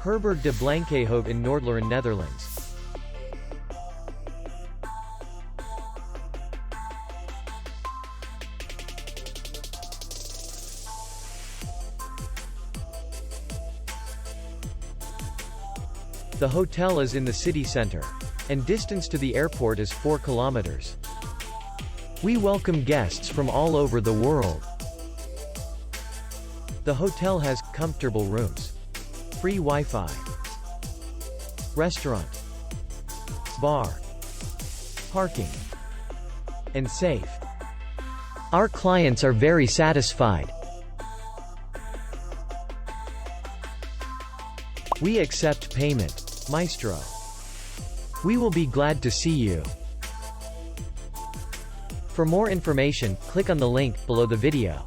Herberg De Blankehoeve in Noordlaren, Netherlands. The hotel is in the city center, and distance to the airport is 4 kilometers. We welcome guests from all over the world. The hotel has comfortable rooms, free Wi-Fi, restaurant, bar, parking, and safe. Our clients are very satisfied. We accept payment. Maestro. We will be glad to see you. For more information, click on the link below the video.